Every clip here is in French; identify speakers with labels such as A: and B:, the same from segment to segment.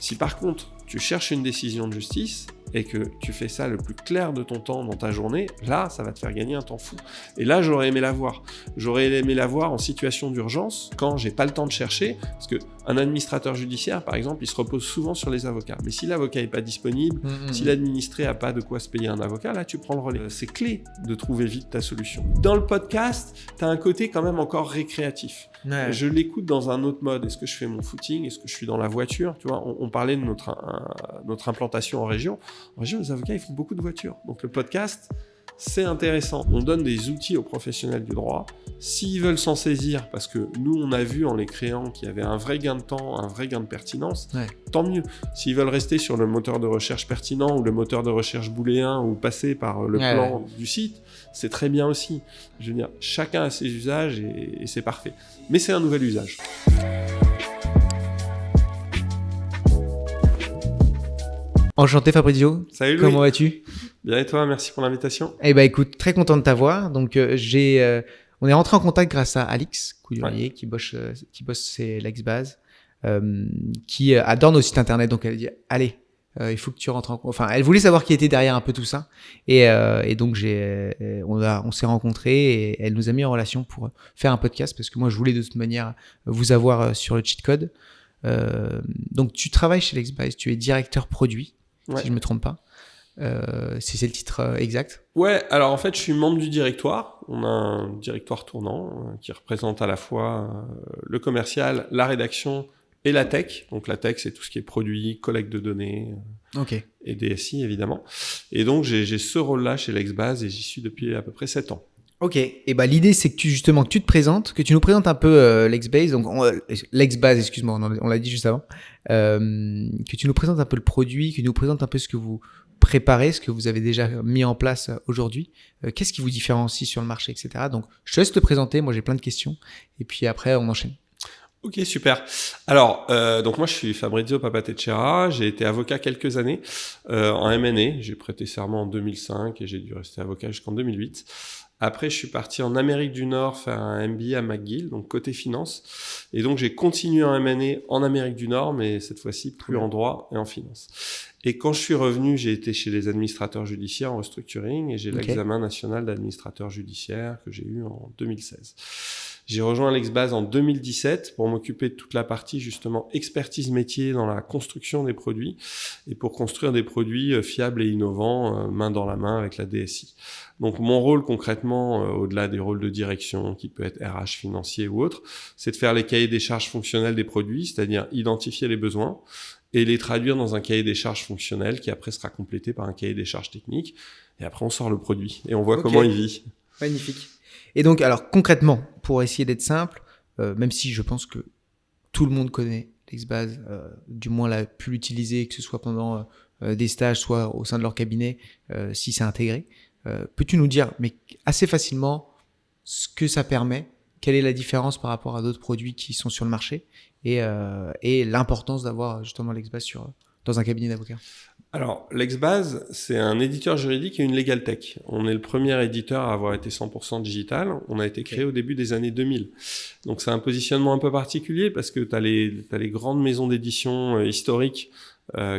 A: Si par contre, tu cherches une décision de justice et que tu fais ça le plus clair de ton temps dans ta journée, là, ça va te faire gagner un temps fou. Et là, j'aurais aimé la voir. J'aurais aimé la voir en situation d'urgence, quand j'ai pas le temps de chercher, parce qu'un administrateur judiciaire, par exemple, il se repose souvent sur les avocats. Mais si l'avocat n'est pas disponible, si l'administré n'a pas de quoi se payer un avocat, là, tu prends le relais. C'est clé de trouver vite ta solution. Dans le podcast, tu as un côté quand même encore récréatif. Ouais. Je l'écoute dans un autre mode. Est-ce que je fais mon footing? Est-ce que je suis dans la voiture? Tu vois, on parlait de notre implantation en région. En région, les avocats, ils font beaucoup de voitures. Donc le podcast, c'est intéressant. On donne des outils aux professionnels du droit. S'ils veulent s'en saisir, parce que nous, on a vu en les créant qu'il y avait un vrai gain de temps, un vrai gain de pertinence, tant mieux. S'ils veulent rester sur le moteur de recherche pertinent ou le moteur de recherche booléen ou passer par le plan du site, c'est très bien aussi. Je veux dire, chacun a ses usages et c'est parfait. Mais c'est un nouvel usage.
B: Enchanté Fabrizio.
A: Salut Louis.
B: Comment vas-tu?
A: Bien et toi, merci pour l'invitation.
B: Eh ben écoute, très content de t'avoir. Donc on est rentré en contact grâce à Alix Coudurier qui bosse chez Lexbase, qui adore nos sites internet. Donc elle a dit allez, il faut que tu rentres enfin, elle voulait savoir qui était derrière un peu tout ça. Et donc on s'est rencontrés et elle nous a mis en relation pour faire un podcast parce que moi je voulais de toute manière vous avoir sur le cheat code. Donc tu travailles chez Lexbase, tu es directeur produit. Si je me trompe pas. C'est le titre exact?
A: Ouais, alors en fait, je suis membre du directoire. On a un directoire tournant qui représente à la fois le commercial, la rédaction et la tech. Donc la tech, c'est tout ce qui est produit, collecte de données et DSI, évidemment. Et donc, j'ai ce rôle-là chez Lexbase et j'y suis depuis à peu près 7 ans.
B: Ok, et bah l'idée c'est que tu te présentes, que tu nous présentes un peu Lexbase, donc Lexbase, excuse-moi, on l'a dit juste avant, que tu nous présentes un peu le produit, que tu nous présentes un peu ce que vous préparez, ce que vous avez déjà mis en place aujourd'hui, qu'est-ce qui vous différencie sur le marché, etc. Donc je te laisse te présenter, moi j'ai plein de questions, et puis après on enchaîne.
A: Ok, super. Alors, donc moi je suis Fabrizio Papatecera, j'ai été avocat quelques années en M&A, j'ai prêté serment en 2005 et j'ai dû rester avocat jusqu'en 2008. Après, je suis parti en Amérique du Nord faire un MBA à McGill, donc côté finance. Et donc, j'ai continué en M&A en Amérique du Nord, mais cette fois-ci plus en droit et en finance. Et quand je suis revenu, j'ai été chez les administrateurs judiciaires en restructuring et j'ai l'examen national d'administrateur judiciaire que j'ai eu en 2016. J'ai rejoint Lexbase en 2017 pour m'occuper de toute la partie justement expertise métier dans la construction des produits et pour construire des produits fiables et innovants main dans la main avec la DSI. Donc mon rôle concrètement, au-delà des rôles de direction qui peut être RH, financier ou autre, c'est de faire les cahiers des charges fonctionnels des produits, c'est-à-dire identifier les besoins et les traduire dans un cahier des charges fonctionnel qui après sera complété par un cahier des charges techniques. Et après on sort le produit et on voit comment il vit.
B: Magnifique. Et donc, alors concrètement, pour essayer d'être simple, même si je pense que tout le monde connaît Lexbase, du moins l'a pu l'utiliser, que ce soit pendant des stages, soit au sein de leur cabinet, si c'est intégré, peux-tu nous dire, mais assez facilement, ce que ça permet, quelle est la différence par rapport à d'autres produits qui sont sur le marché et l'importance d'avoir justement Lexbase dans un cabinet d'avocats?
A: Alors, Lexbase, c'est un éditeur juridique et une legal tech. On est le premier éditeur à avoir été 100% digital. On a été créé au début des années 2000. Donc, c'est un positionnement un peu particulier parce que tu as les grandes maisons d'édition historiques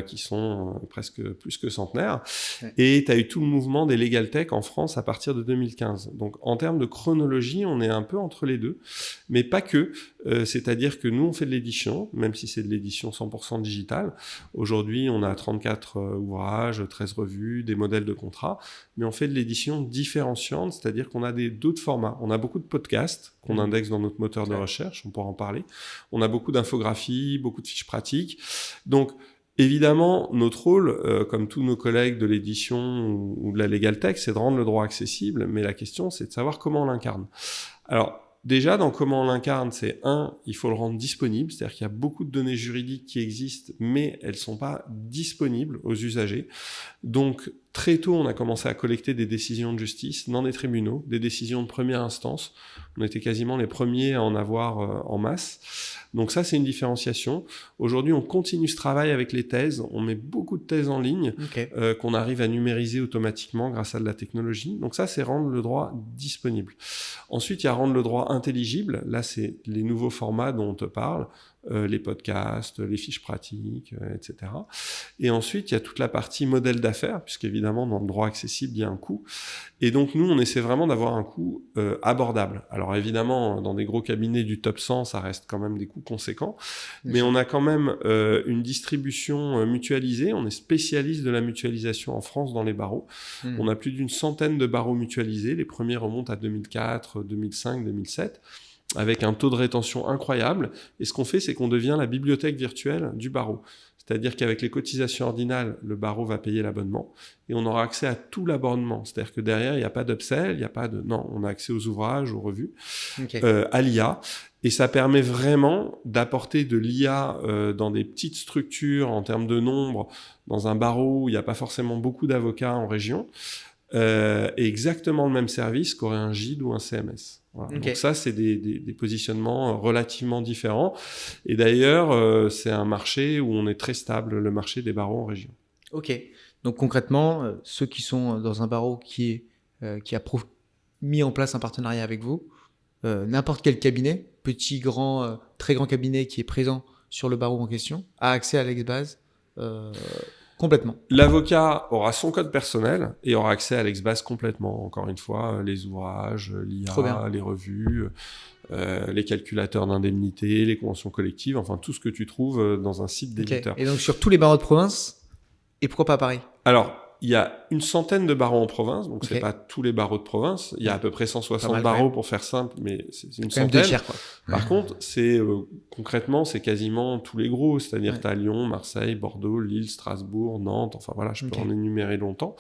A: qui sont presque plus que centenaires. Et tu as eu tout le mouvement des legal tech en France à partir de 2015. Donc, en termes de chronologie, on est un peu entre les deux, mais pas que. C'est-à-dire que nous, on fait de l'édition, même si c'est de l'édition 100% digitale. Aujourd'hui, on a 34 ouvrages, 13 revues, des modèles de contrats, mais on fait de l'édition différenciante, c'est-à-dire qu'on a d'autres formats. On a beaucoup de podcasts qu'on indexe dans notre moteur de recherche, on pourra en parler. On a beaucoup d'infographies, beaucoup de fiches pratiques. Donc, évidemment, notre rôle, comme tous nos collègues de l'édition ou de la legal tech, c'est de rendre le droit accessible, mais la question, c'est de savoir comment on l'incarne. Alors, déjà, dans comment on l'incarne, c'est il faut le rendre disponible, c'est-à-dire qu'il y a beaucoup de données juridiques qui existent, mais elles ne sont pas disponibles aux usagers. Donc, très tôt, on a commencé à collecter des décisions de justice dans des tribunaux, des décisions de première instance. On était quasiment les premiers à en avoir en masse. Donc ça, c'est une différenciation. Aujourd'hui, on continue ce travail avec les thèses. On met beaucoup de thèses en ligne qu'on arrive à numériser automatiquement grâce à de la technologie. Donc ça, c'est rendre le droit disponible. Ensuite, il y a rendre le droit intelligible. Là, c'est les nouveaux formats dont on te parle. les podcasts, les fiches pratiques, etc. Et ensuite, il y a toute la partie modèle d'affaires, puisqu'évidemment, dans le droit accessible, il y a un coût. Et donc, nous, on essaie vraiment d'avoir un coût abordable. Alors, évidemment, dans des gros cabinets du top 100, ça reste quand même des coûts conséquents. Mais on a quand même une distribution mutualisée. On est spécialiste de la mutualisation en France dans les barreaux. On a plus d'une centaine de barreaux mutualisés. Les premiers remontent à 2004, 2005, 2007. Avec un taux de rétention incroyable. Et ce qu'on fait, c'est qu'on devient la bibliothèque virtuelle du barreau. C'est-à-dire qu'avec les cotisations ordinales, le barreau va payer l'abonnement et on aura accès à tout l'abonnement. C'est-à-dire que derrière, il n'y a pas d'upsell, il n'y a pas de... Non, on a accès aux ouvrages, aux revues, à l'IA. Et ça permet vraiment d'apporter de l'IA dans des petites structures en termes de nombre, dans un barreau où il n'y a pas forcément beaucoup d'avocats en région, et exactement le même service qu'aurait un GID ou un CMS. Voilà. Donc ça, c'est des positionnements relativement différents. Et d'ailleurs, c'est un marché où on est très stable, le marché des barreaux en région.
B: Ok. Donc concrètement, ceux qui sont dans un barreau qui a mis en place un partenariat avec vous, n'importe quel cabinet, petit, grand, très grand cabinet qui est présent sur le barreau en question, a accès à l'Exbase complètement.
A: L'avocat aura son code personnel et aura accès à l'Exbase complètement. Encore une fois, les ouvrages, l'IA, les revues, les calculateurs d'indemnité, les conventions collectives, enfin tout ce que tu trouves dans un site d'éditeur.
B: Et donc sur tous les barreaux de province, et pourquoi pas Paris ?
A: Alors, il y a une centaine de barreaux en province, donc c'est pas tous les barreaux de province. Il y a à peu près 160 barreaux pour faire simple, mais c'est une centaine.
B: Même 2 tiers, quoi.
A: Par contre, concrètement, c'est quasiment tous les gros, c'est-à-dire t'as Lyon, Marseille, Bordeaux, Lille, Strasbourg, Nantes, enfin voilà, je peux en énumérer longtemps.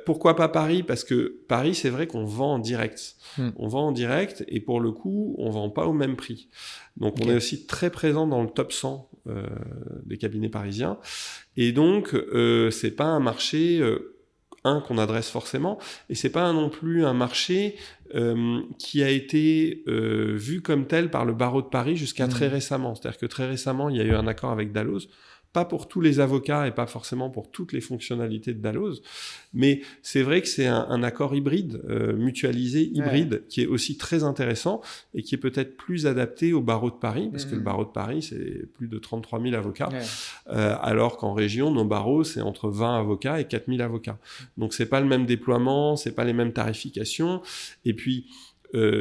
A: Pourquoi pas Paris ? Parce que Paris, c'est vrai qu'on vend en direct. On vend en direct et pour le coup, on vend pas au même prix. Donc on est aussi très présent dans le top 100 des cabinets parisiens. Et donc, c'est pas un marché qu'on adresse forcément, et c'est pas non plus un marché qui a été vu comme tel par le barreau de Paris jusqu'à très récemment. C'est-à-dire que très récemment, il y a eu un accord avec Dalloz, pas pour tous les avocats et pas forcément pour toutes les fonctionnalités de Dalloz, mais c'est vrai que c'est un accord hybride, mutualisé hybride, qui est aussi très intéressant et qui est peut-être plus adapté au barreau de Paris, parce que le barreau de Paris, c'est plus de 33 000 avocats, alors qu'en région, nos barreaux, c'est entre 20 avocats et 4 000 avocats. Donc c'est pas le même déploiement, c'est pas les mêmes tarifications, et puis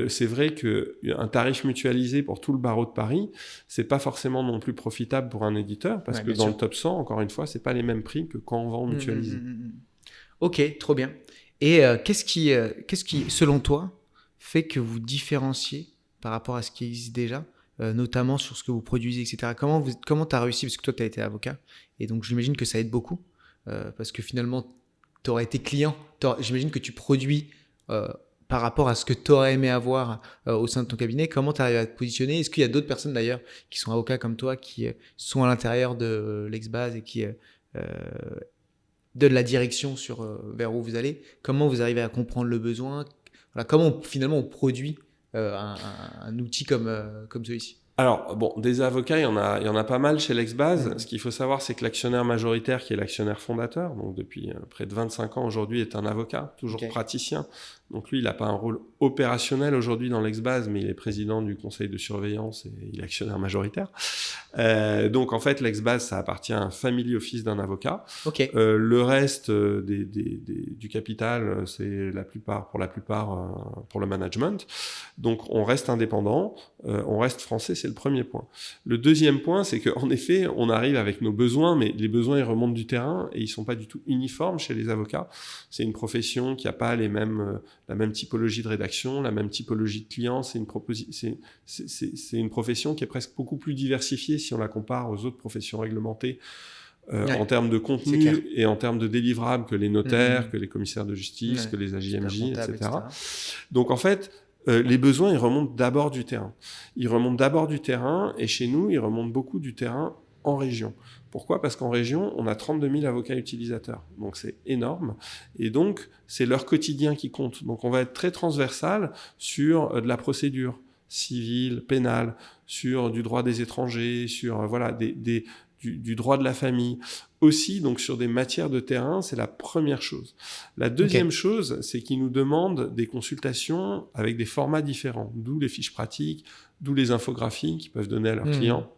A: c'est vrai qu'un tarif mutualisé pour tout le barreau de Paris, c'est pas forcément non plus profitable pour un éditeur, parce que dans le top 100, encore une fois, c'est pas les mêmes prix que quand on vend mutualisé.
B: Ok, trop bien. Et qu'est-ce qui, selon toi, fait que vous différenciez par rapport à ce qui existe déjà, notamment sur ce que vous produisez, etc. Comment tu as réussi, parce que toi, tu as été avocat, et donc j'imagine que ça aide beaucoup, parce que finalement, tu aurais été client, j'imagine que tu produis par rapport à ce que tu aurais aimé avoir au sein de ton cabinet. Comment tu arrives à te positionner ? Est-ce qu'il y a d'autres personnes d'ailleurs qui sont avocats comme toi, qui sont à l'intérieur de l'Exbase et qui donnent la direction vers où vous allez ? Comment vous arrivez à comprendre le besoin ? Voilà, comment finalement on produit un outil comme celui-ci ?
A: Alors, bon, des avocats, il y en a pas mal chez l'Exbase. Ce qu'il faut savoir, c'est que l'actionnaire majoritaire, qui est l'actionnaire fondateur, donc depuis près de 25 ans aujourd'hui, est un avocat, toujours praticien. Donc lui, il n'a pas un rôle opérationnel aujourd'hui dans l'Exbase, mais il est président du conseil de surveillance et il est actionnaire majoritaire. Donc en fait, l'Exbase, ça appartient à un family office d'un avocat. Le reste du capital, c'est pour la plupart pour le management. Donc on reste indépendant, on reste français, c'est le premier point. Le deuxième point, c'est qu'en effet, on arrive avec nos besoins, mais les besoins, ils remontent du terrain et ils sont pas du tout uniformes chez les avocats. C'est une profession qui a pas la même typologie de rédaction, la même typologie de clients. C'est une profession qui est presque beaucoup plus diversifiée si on la compare aux autres professions réglementées en termes de contenu et en termes de délivrables que les notaires, que les commissaires de justice, que les AJMJ, etc. Donc en fait, les besoins, ils remontent d'abord du terrain. Ils remontent d'abord du terrain et chez nous, ils remontent beaucoup du terrain en région. Pourquoi ? Parce qu'en région, on a 32 000 avocats utilisateurs. Donc, c'est énorme. Et donc, c'est leur quotidien qui compte. Donc, on va être très transversal sur de la procédure civile, pénale, sur du droit des étrangers, sur du droit de la famille. Aussi, donc sur des matières de terrain, c'est la première chose. La deuxième chose, c'est qu'ils nous demandent des consultations avec des formats différents, d'où les fiches pratiques, d'où les infographies qu'ils peuvent donner à leurs clients.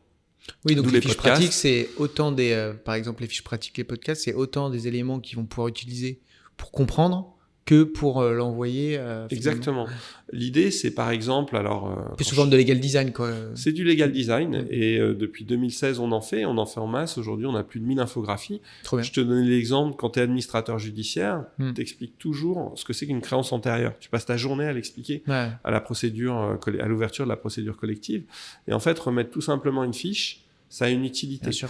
B: Oui, donc
A: d'où
B: les
A: les
B: fiches
A: podcasts.
B: pratiques, c'est autant par exemple, les fiches pratiques, les podcasts, c'est autant des éléments qu'ils vont pouvoir utiliser pour comprendre que pour l'envoyer.
A: Exactement. L'idée, c'est par exemple, alors...
B: C'est sous forme de legal design, quoi.
A: C'est du legal design, et depuis 2016, on en fait en masse. Aujourd'hui, on a plus de 1000 infographies.
B: Trop bien.
A: Je te donne l'exemple, quand tu es administrateur judiciaire, tu expliques toujours ce que c'est qu'une créance antérieure. Tu passes ta journée à l'expliquer à la procédure, à l'ouverture de la procédure collective. Et en fait, remettre tout simplement une fiche, ça a une utilité.
B: Bien sûr.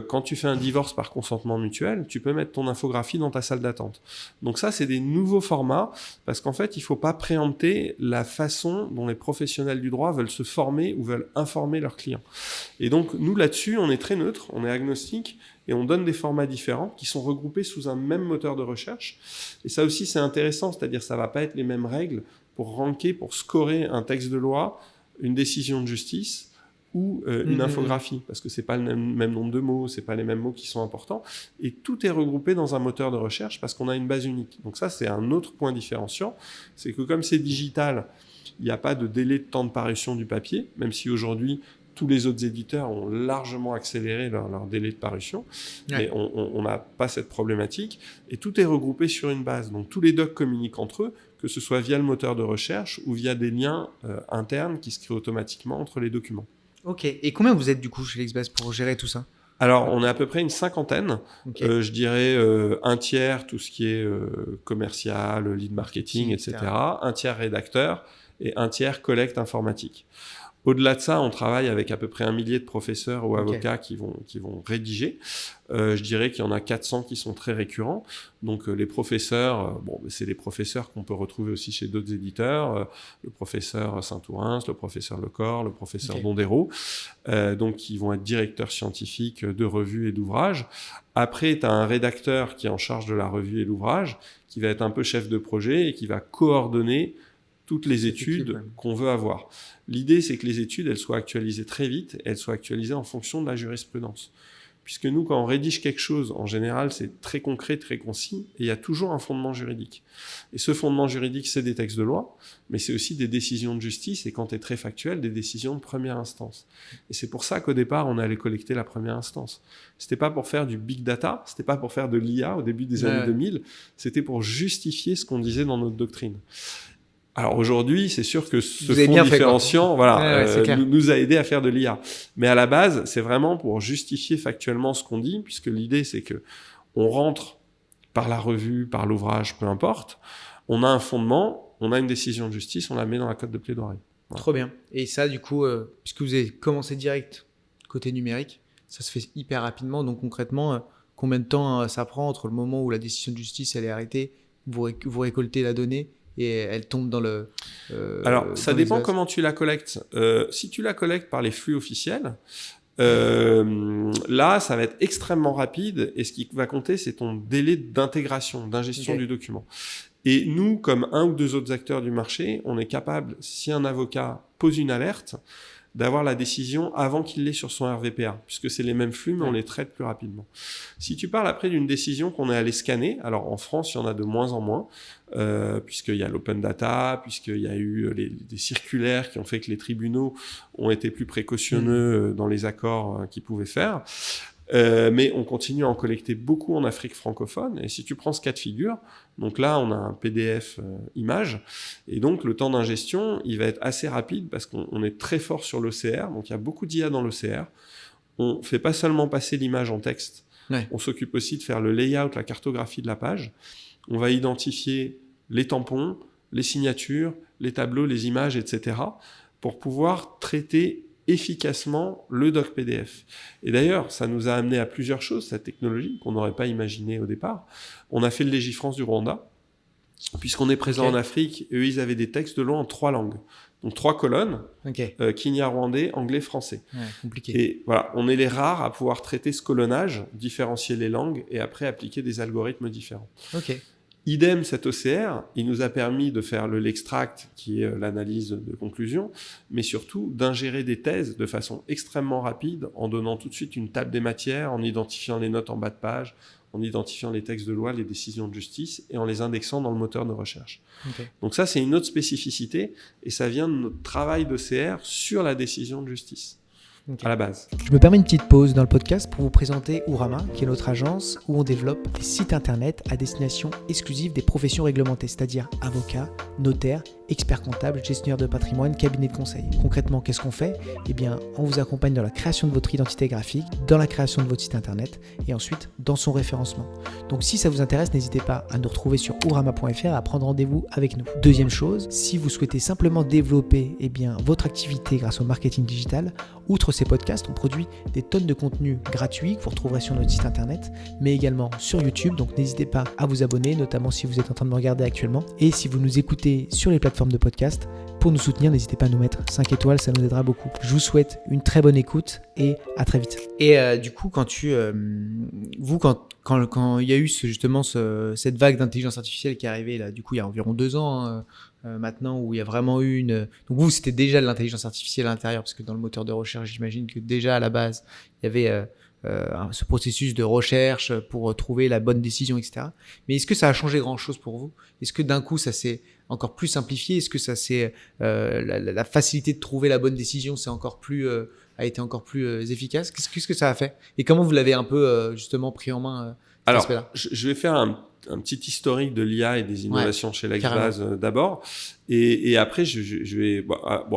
A: Quand tu fais un divorce par consentement mutuel, tu peux mettre ton infographie dans ta salle d'attente. Donc ça, c'est des nouveaux formats, parce qu'en fait, il faut pas préempter la façon dont les professionnels du droit veulent se former ou veulent informer leurs clients. Et donc, nous, là-dessus, on est très neutre, on est agnostique, et on donne des formats différents qui sont regroupés sous un même moteur de recherche. Et ça aussi, c'est intéressant, c'est-à-dire ça va pas être les mêmes règles pour ranker, pour scorer un texte de loi, une décision de justice, ou une infographie, parce que c'est pas le même nombre de mots, c'est pas les mêmes mots qui sont importants, et tout est regroupé dans un moteur de recherche parce qu'on a une base unique. Donc ça, c'est un autre point différenciant, c'est que comme c'est digital, il n'y a pas de délai de temps de parution du papier, même si aujourd'hui, tous les autres éditeurs ont largement accéléré leur délai de parution, mais on n'a pas cette problématique, et tout est regroupé sur une base. Donc tous les docs communiquent entre eux, que ce soit via le moteur de recherche ou via des liens internes qui se créent automatiquement entre les documents.
B: Ok. Et combien vous êtes du coup chez Lexbase pour gérer tout ça ?
A: Alors, on est à peu près une cinquantaine. Okay. Je dirais un tiers, tout ce qui est commercial, lead marketing, etc. Un tiers rédacteur et un tiers collecte informatique. Au-delà de ça, on travaille avec à peu près 1 millier de professeurs ou avocats qui vont rédiger. Je dirais qu'il y en a 400 qui sont très récurrents. Donc les professeurs, c'est les professeurs qu'on peut retrouver aussi chez d'autres éditeurs. Le professeur Saint-Ourens, le professeur Lecor, le professeur Dondero. Donc qui vont être directeurs scientifiques de revues et d'ouvrages. Après, tu as un rédacteur qui est en charge de la revue et l'ouvrage, qui va être un peu chef de projet et qui va coordonner toutes les études qu'on veut avoir. L'idée, c'est que les études, elles soient actualisées très vite, et elles soient actualisées en fonction de la jurisprudence. Puisque nous, quand on rédige quelque chose, en général, c'est très concret, très concis, et il y a toujours un fondement juridique. Et ce fondement juridique, c'est des textes de loi, mais c'est aussi des décisions de justice, et quand tu es très factuel, des décisions de première instance. Et c'est pour ça qu'au départ, on est allé collecter la première instance. C'était pas pour faire du big data, c'était pas pour faire de l'IA au début des années 2000, c'était pour justifier ce qu'on disait dans notre doctrine. Alors aujourd'hui, c'est sûr que ce fonds différenciant nous a aidé à faire de l'IA. Mais à la base, c'est vraiment pour justifier factuellement ce qu'on dit, puisque l'idée, c'est que on rentre par la revue, par l'ouvrage, peu importe, on a un fondement, on a une décision de justice, on la met dans la cote de plaidoirie.
B: Voilà. Trop bien. Et ça, du coup, puisque vous avez commencé direct côté numérique, ça se fait hyper rapidement. Donc concrètement, combien de temps ça prend entre le moment où la décision de justice elle est arrêtée, vous récoltez la donnée et elle tombe dans le...
A: Alors, ça dépend comment tu la collectes. Si tu la collectes par les flux officiels, là, ça va être extrêmement rapide, et ce qui va compter, c'est ton délai d'intégration, d'ingestion du document. Et nous, comme un ou deux autres acteurs du marché, on est capable, si un avocat pose une alerte, d'avoir la décision avant qu'il l'ait sur son RVPA, puisque c'est les mêmes flux, mais on les traite plus rapidement. Si tu parles après d'une décision qu'on est allé scanner, alors en France, il y en a de moins en moins, puisqu'il y a l'open data, puisqu'il y a eu des circulaires qui ont fait que les tribunaux ont été plus précautionneux dans les accords qu'ils pouvaient faire. Mais on continue à en collecter beaucoup en Afrique francophone. Et si tu prends ce cas de figure, donc là, on a un PDF image. Et donc, le temps d'ingestion, il va être assez rapide parce qu'on est très fort sur l'OCR. Donc, il y a beaucoup d'IA dans l'OCR. On ne fait pas seulement passer l'image en texte. On s'occupe aussi de faire le layout, la cartographie de la page. On va identifier les tampons, les signatures, les tableaux, les images, etc. pour pouvoir traiter efficacement le doc PDF. Et d'ailleurs, ça nous a amené à plusieurs choses, cette technologie qu'on n'aurait pas imaginé au départ. On a fait le Légifrance du Rwanda, puisqu'on est présent en Afrique, eux, ils avaient des textes de loi en 3 langues. Donc 3 colonnes, kinyarwandais, anglais, français.
B: Compliqué.
A: Et voilà, on est les rares à pouvoir traiter ce colonnage, différencier les langues et après appliquer des algorithmes différents. Idem, cet OCR, il nous a permis de faire l'extract, qui est l'analyse de conclusion, mais surtout d'ingérer des thèses de façon extrêmement rapide, en donnant tout de suite une table des matières, en identifiant les notes en bas de page, en identifiant les textes de loi, les décisions de justice, et en les indexant dans le moteur de recherche.
B: Okay.
A: Donc ça, c'est une autre spécificité, et ça vient de notre travail d'OCR sur la décision de justice. Okay. À la base.
B: Je me permets une petite pause dans le podcast pour vous présenter Ourama, qui est notre agence où on développe des sites internet à destination exclusive des professions réglementées, c'est-à-dire avocats, notaires, experts comptables, gestionnaires de patrimoine, cabinets de conseil. Concrètement, qu'est-ce qu'on fait ? Eh bien, on vous accompagne dans la création de votre identité graphique, dans la création de votre site internet et ensuite dans son référencement. Donc si ça vous intéresse, n'hésitez pas à nous retrouver sur ourama.fr et à prendre rendez-vous avec nous. Deuxième chose, si vous souhaitez simplement développer votre activité grâce au marketing digital, outre ces podcasts, on produit des tonnes de contenus gratuits que vous retrouverez sur notre site internet, mais également sur YouTube. Donc n'hésitez pas à vous abonner, notamment si vous êtes en train de me regarder actuellement. Et si vous nous écoutez sur les plateformes de podcast, pour nous soutenir, n'hésitez pas à nous mettre 5 étoiles, ça nous aidera beaucoup. Je vous souhaite une très bonne écoute et à très vite. Et du coup, quand il y a eu cette vague d'intelligence artificielle qui est arrivée là, du coup il y a environ 2 ans maintenant, où il y a vraiment eu donc vous, c'était déjà de l'intelligence artificielle à l'intérieur, parce que dans le moteur de recherche, j'imagine que déjà à la base il y avait ce processus de recherche pour trouver la bonne décision, etc. Mais est-ce que ça a changé grand-chose pour vous ? Est-ce que d'un coup ça s'est encore plus simplifié ? Est-ce que ça s'est la facilité de trouver la bonne décision a été encore plus efficace ? Qu'est-ce que ça a fait ? Et comment vous l'avez un peu justement pris en main cet aspect-là ?
A: Je vais faire un petit historique de l'IA et des innovations chez Lexbase d'abord, et après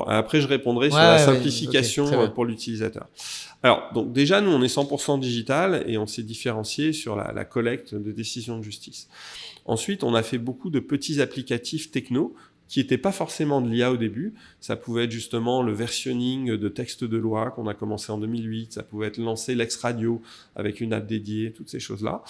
A: après je répondrai sur la simplification pour l'utilisateur. Alors donc déjà nous on est 100% digital et on s'est différencié sur la collecte de décisions de justice. Ensuite on a fait beaucoup de petits applicatifs techno qui n'étaient pas forcément de l'IA au début. Ça pouvait être justement le versionning de textes de loi qu'on a commencé en 2008. Ça pouvait être lancer Lex Radio avec une app dédiée, toutes ces choses-là.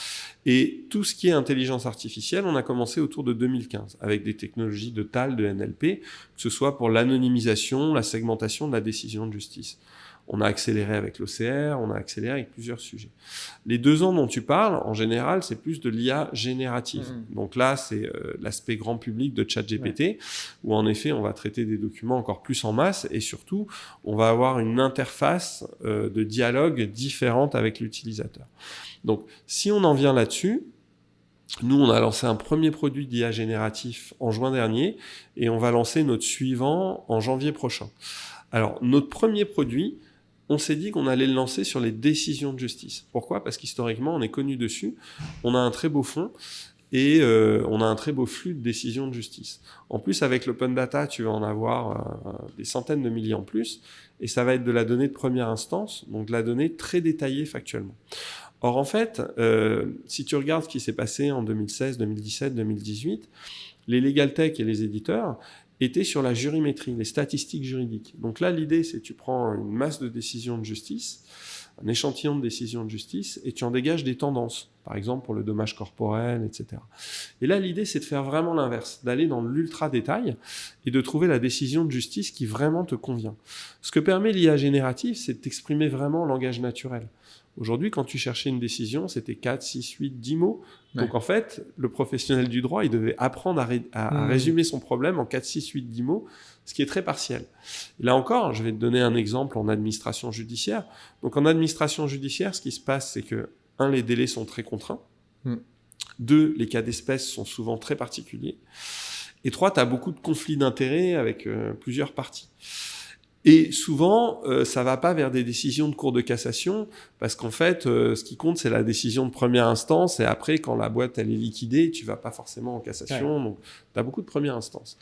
A: Et tout ce qui est intelligence artificielle, on a commencé autour de 2015 avec des technologies de TAL, de NLP, que ce soit pour l'anonymisation, la segmentation de la décision de justice. On a accéléré avec l'OCR, on a accéléré avec plusieurs sujets. Les 2 ans dont tu parles, en général, c'est plus de l'IA générative. Donc là, c'est l'aspect grand public de ChatGPT, où en effet, on va traiter des documents encore plus en masse, et surtout, on va avoir une interface de dialogue différente avec l'utilisateur. Donc, si on en vient là-dessus, nous, on a lancé un premier produit d'IA génératif en juin dernier, et on va lancer notre suivant en janvier prochain. Alors, notre premier produit, on s'est dit qu'on allait le lancer sur les décisions de justice. Pourquoi ? Parce qu'historiquement, on est connu dessus, on a un très beau fond et on a un très beau flux de décisions de justice. En plus, avec l'open data, tu vas en avoir des centaines de milliers en plus, et ça va être de la donnée de première instance, donc de la donnée très détaillée factuellement. Or, en fait, si tu regardes ce qui s'est passé en 2016, 2017, 2018, les legal tech et les éditeurs étaient sur la jurimétrie, les statistiques juridiques. Donc là, l'idée, c'est que tu prends une masse de décisions de justice, un échantillon de décisions de justice, et tu en dégages des tendances, par exemple pour le dommage corporel, etc. Et là, l'idée, c'est de faire vraiment l'inverse, d'aller dans l'ultra-détail et de trouver la décision de justice qui vraiment te convient. Ce que permet l'IA générative, c'est de t'exprimer vraiment en langage naturel. Aujourd'hui, quand tu cherchais une décision, c'était 4, 6, 8, 10 mots. Donc en fait, le professionnel du droit, il devait apprendre à résumer son problème en 4, 6, 8, 10 mots, ce qui est très partiel. Et là encore, je vais te donner un exemple en administration judiciaire. Donc en administration judiciaire, ce qui se passe, c'est que, 1, les délais sont très contraints. 2, les cas d'espèce sont souvent très particuliers. Et 3, tu as beaucoup de conflits d'intérêts avec plusieurs parties. Et souvent, ça va pas vers des décisions de cour de cassation, parce qu'en fait, ce qui compte, c'est la décision de première instance, et après, quand la boîte elle est liquidée, tu vas pas forcément en cassation, donc tu as beaucoup de première instance.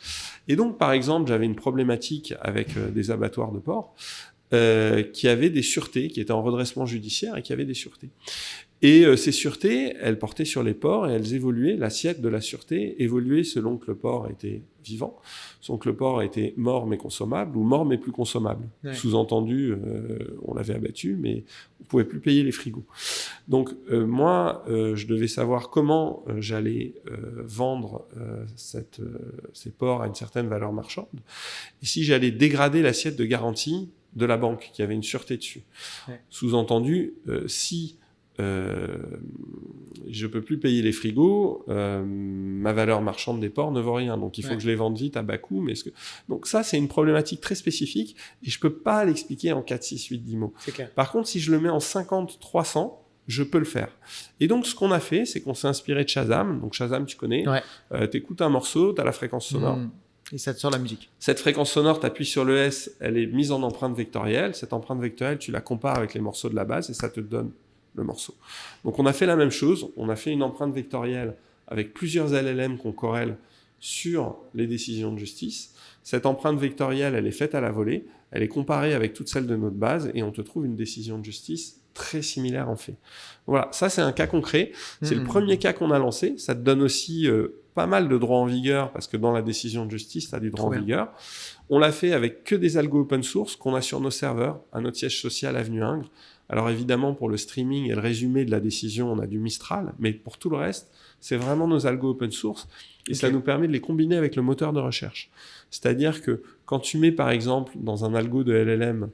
A: Et donc, par exemple, j'avais une problématique avec des abattoirs de porc, qui avaient des sûretés, qui étaient en redressement judiciaire et qui avaient des sûretés. Et ces sûretés, elles portaient sur les porcs et elles évoluaient, l'assiette de la sûreté évoluait selon que le porc était vivant, selon que le porc était mort mais consommable ou mort mais plus consommable. Sous-entendu, on l'avait abattu mais on pouvait plus payer les frigos. Donc moi, je devais savoir comment j'allais vendre ces porcs à une certaine valeur marchande et si j'allais dégrader l'assiette de garantie de la banque qui avait une sûreté dessus. Sous-entendu, si je peux plus payer les frigos, ma valeur marchande des ports ne vaut rien, donc il faut que je les vende vite à bas coût. Donc ça, c'est une problématique très spécifique et je peux pas l'expliquer en 4, 6, 8, 10 mots.
B: C'est clair.
A: Par contre, si je le mets en 50, 300, je peux le faire. Et donc, ce qu'on a fait, c'est qu'on s'est inspiré de Shazam. Donc Shazam, tu connais. T'écoutes un morceau, t'as la fréquence sonore.
B: Et ça te sort la musique.
A: Cette fréquence sonore, t'appuies sur le S, elle est mise en empreinte vectorielle. Cette empreinte vectorielle, tu la compares avec les morceaux de la base et ça te donne le morceau. Donc on a fait la même chose. On a fait une empreinte vectorielle avec plusieurs LLM qu'on corrèle sur les décisions de justice. Cette empreinte vectorielle, elle est faite à la volée. Elle est comparée avec toutes celles de notre base et on te trouve une décision de justice très similaire en fait. Voilà, ça c'est un cas concret. C'est le premier cas qu'on a lancé. Ça te donne aussi pas mal de droits en vigueur parce que dans la décision de justice, tu as du droit en vigueur. On l'a fait avec que des algos open source qu'on a sur nos serveurs à notre siège social avenue Ingres. Alors évidemment, pour le streaming et le résumé de la décision, on a du Mistral, mais pour tout le reste, c'est vraiment nos algos open source et ça nous permet de les combiner avec le moteur de recherche. C'est-à-dire que quand tu mets par exemple dans un algo de LLM,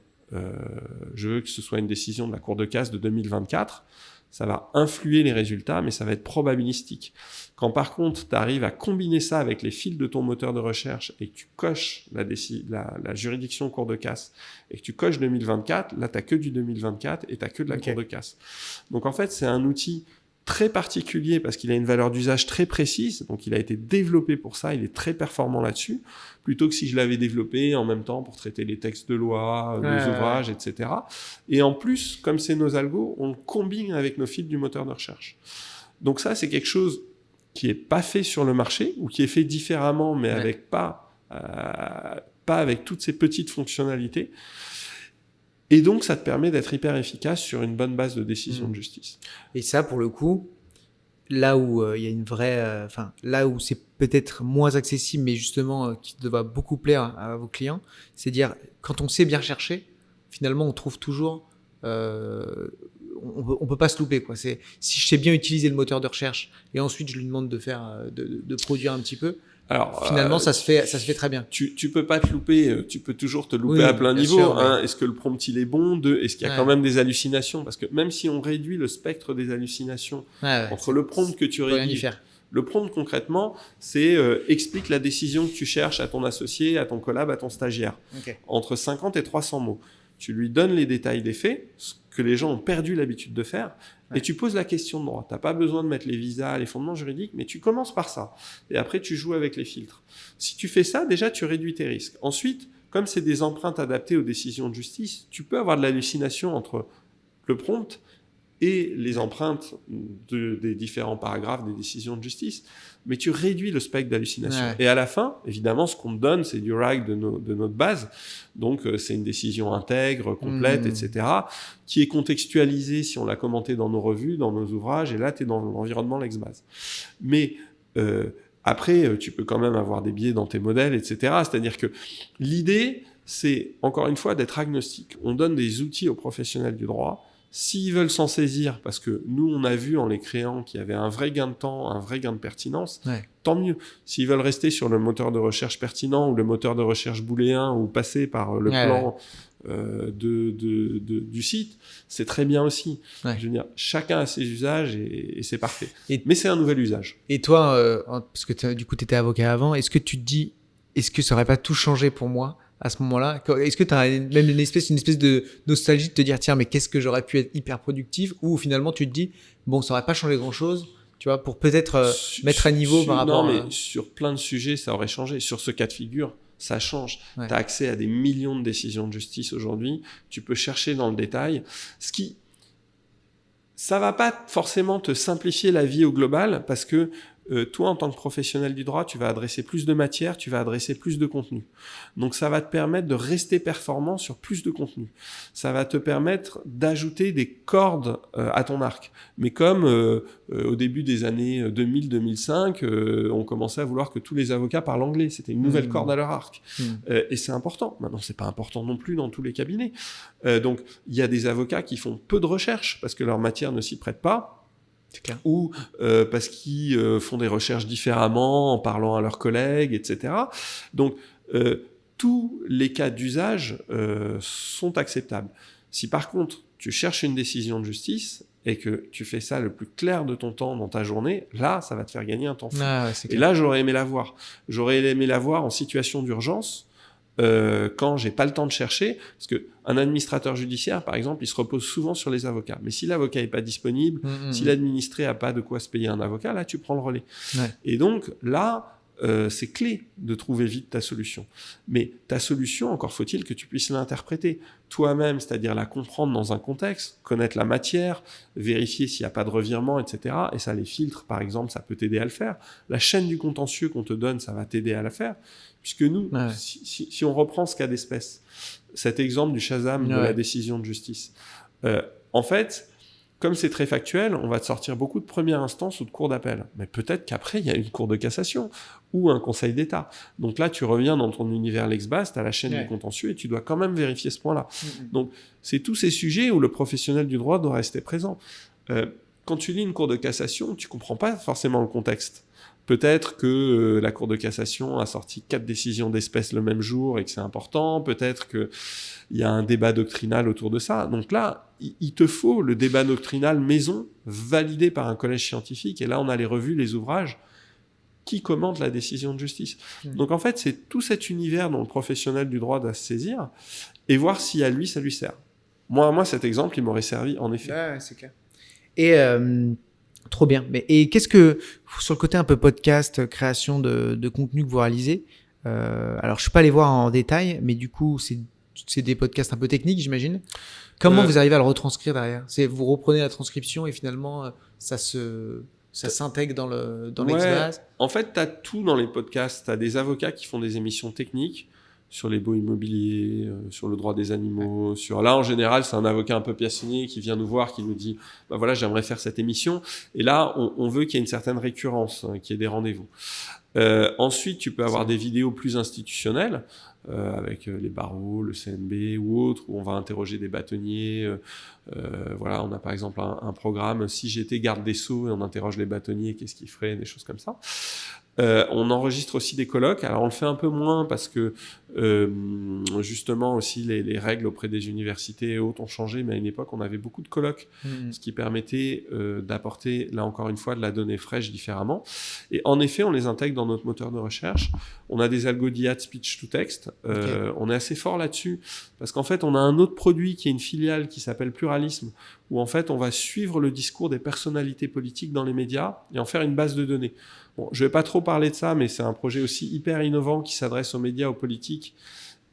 A: je veux que ce soit une décision de la Cour de casse de 2024, ça va influer les résultats, mais ça va être probabilistique. Quand par contre, tu arrives à combiner ça avec les fils de ton moteur de recherche et que tu coches la juridiction Cour de casse et que tu coches 2024, là, tu n'as que du 2024 et tu n'as que de la Cour de casse. Donc en fait, c'est un outil très particulier parce qu'il a une valeur d'usage très précise, donc il a été développé pour ça, il est très performant là-dessus, plutôt que si je l'avais développé en même temps pour traiter les textes de loi, nos ouvrages, etc. Et en plus, comme c'est nos algos, on le combine avec nos fils du moteur de recherche. Donc ça, c'est quelque chose qui est pas fait sur le marché, ou qui est fait différemment, mais avec pas avec toutes ces petites fonctionnalités. Et donc, ça te permet d'être hyper efficace sur une bonne base de décision de justice.
B: Et ça, pour le coup, là où il y a une vraie... là où c'est peut-être moins accessible, mais justement, qui va beaucoup plaire à vos clients, c'est dire, quand on sait bien chercher, finalement, on trouve toujours... on peut pas se louper, quoi. Si je sais bien utiliser le moteur de recherche et ensuite je lui demande de faire de produire un petit peu, alors finalement ça se fait très bien.
A: Tu peux pas te louper, tu peux toujours te louper à plein niveau. Sûr, Est-ce que le prompt il est bon? Est-ce qu'il y a quand même des hallucinations? Parce que même si on réduit le spectre des hallucinations entre le prompt que tu rédiges, le prompt concrètement, c'est explique la décision que tu cherches à ton associé, à ton collab, à ton stagiaire. Entre 50 et 300 mots. Tu lui donnes les détails des faits, ce que les gens ont perdu l'habitude de faire, et tu poses la question de droit. Tu n'as pas besoin de mettre les visas, les fondements juridiques, mais tu commences par ça. Et après, tu joues avec les filtres. Si tu fais ça, déjà, tu réduis tes risques. Ensuite, comme c'est des empreintes adaptées aux décisions de justice, tu peux avoir de l'hallucination entre le prompt et les empreintes des différents paragraphes des décisions de justice, mais tu réduis le spectre d'hallucination. Et à la fin, évidemment, ce qu'on te donne, c'est du RAG de notre base, donc c'est une décision intègre, complète, etc., qui est contextualisée si on l'a commenté dans nos revues, dans nos ouvrages, et là, tu es dans l'environnement LexBase. Mais après, tu peux quand même avoir des biais dans tes modèles, etc., c'est-à-dire que l'idée, c'est, encore une fois, d'être agnostique. On donne des outils aux professionnels du droit. S'ils veulent s'en saisir, parce que nous, on a vu en les créant qu'il y avait un vrai gain de temps, un vrai gain de pertinence, tant mieux. S'ils veulent rester sur le moteur de recherche pertinent ou le moteur de recherche booléen ou passer par le plan du site, c'est très bien aussi. Je veux dire, chacun a ses usages et c'est parfait. Mais c'est un nouvel usage.
B: Et toi, parce que du coup, tu étais avocat avant, est-ce que tu te dis, est-ce que ça n'aurait pas tout changé pour moi à ce moment-là? Est-ce que tu as même une espèce de nostalgie de te dire, tiens, mais qu'est-ce que j'aurais pu être hyper productif? Ou finalement, tu te dis, bon, ça n'aurait pas changé grand-chose, tu vois, pour peut-être mettre à niveau par rapport
A: Non, mais sur plein de sujets, ça aurait changé. Sur ce cas de figure, ça change. Tu as accès à des millions de décisions de justice aujourd'hui. Tu peux chercher dans le détail. Ça va pas forcément te simplifier la vie au global parce que toi, en tant que professionnel du droit, tu vas adresser plus de matière, tu vas adresser plus de contenu. Donc, ça va te permettre de rester performant sur plus de contenu. Ça va te permettre d'ajouter des cordes à ton arc. Mais comme au début des années 2000-2005, on commençait à vouloir que tous les avocats parlent anglais. C'était une nouvelle corde à leur arc. Et c'est important. Maintenant, c'est pas important non plus dans tous les cabinets. Donc, il y a des avocats qui font peu de recherche parce que leur matière ne s'y prête pas.
B: C'est clair.
A: Ou parce qu'ils font des recherches différemment en parlant à leurs collègues, etc. Donc, tous les cas d'usage sont acceptables. Si par contre, tu cherches une décision de justice, et que tu fais ça le plus clair de ton temps dans ta journée, là, ça va te faire gagner un temps fou.
B: Ouais,
A: et là, j'aurais aimé la voir. J'aurais aimé la voir en situation d'urgence, quand j'ai pas le temps de chercher, parce que un administrateur judiciaire, par exemple, il se repose souvent sur les avocats. Mais si l'avocat est pas disponible, si l'administré a pas de quoi se payer un avocat, là, tu prends le relais.
B: Ouais.
A: Et donc, là, c'est clé de trouver vite ta solution. Mais ta solution, encore faut-il que tu puisses l'interpréter toi-même, c'est-à-dire la comprendre dans un contexte, connaître la matière, vérifier s'il n'y a pas de revirement, etc. Et ça, les filtres, par exemple, ça peut t'aider à le faire. La chaîne du contentieux qu'on te donne, ça va t'aider à la faire. Puisque nous, si on reprend ce cas d'espèce, cet exemple du Shazam de la décision de justice, en fait, comme c'est très factuel, on va te sortir beaucoup de première instance ou de cour d'appel. Mais peut-être qu'après, il y a une cour de cassation ou un conseil d'État. Donc là, tu reviens dans ton univers Lexbase, tu as la chaîne du contentieux et tu dois quand même vérifier ce point-là. Donc, c'est tous ces sujets où le professionnel du droit doit rester présent. Quand tu lis une cour de cassation, tu comprends pas forcément le contexte. Peut-être que la Cour de cassation a sorti 4 décisions d'espèce le même jour et que c'est important. Peut-être qu'il y a un débat doctrinal autour de ça. Donc là, il te faut le débat doctrinal maison validé par un collège scientifique. Et là, on a les revues, les ouvrages qui commentent la décision de justice. Donc en fait, c'est tout cet univers dont le professionnel du droit doit se saisir et voir si à lui, ça lui sert. Moi, cet exemple, il m'aurait servi en effet.
B: Ouais, c'est clair. Et... trop bien. Et qu'est-ce que, sur le côté un peu podcast, création de contenu que vous réalisez, alors je suis pas allé voir en détail, mais du coup, c'est des podcasts un peu techniques, j'imagine. Comment vous arrivez à le retranscrire derrière? Vous reprenez la transcription et finalement, ça s'intègre dans Lexbase?
A: En fait, tu as tout dans les podcasts. Tu as des avocats qui font des émissions techniques sur les baux immobiliers, sur le droit des animaux, là en général c'est un avocat un peu passionné qui vient nous voir, qui nous dit bah voilà, j'aimerais faire cette émission, et là on veut qu'il y ait une certaine récurrence, qu'il y ait des rendez-vous. Ensuite tu peux avoir des vidéos plus institutionnelles avec les barreaux, le CNB ou autres, où on va interroger des bâtonniers. Voilà, on a par exemple un programme si j'étais garde des Sceaux et on interroge les bâtonniers, qu'est-ce qu'ils feraient, des choses comme ça. On enregistre aussi des colloques. Alors on le fait un peu moins parce que justement aussi les règles auprès des universités et autres ont changé, mais à une époque on avait beaucoup de colloques, ce qui permettait d'apporter là encore une fois de la donnée fraîche différemment. Et en effet on les intègre dans notre moteur de recherche. On a des algos d'IA speech to text. On est assez fort là-dessus parce qu'en fait on a un autre produit qui est une filiale qui s'appelle Pluralisme, où en fait on va suivre le discours des personnalités politiques dans les médias et en faire une base de données. Bon, je vais pas trop parler de ça, mais c'est un projet aussi hyper innovant qui s'adresse aux médias, aux politiques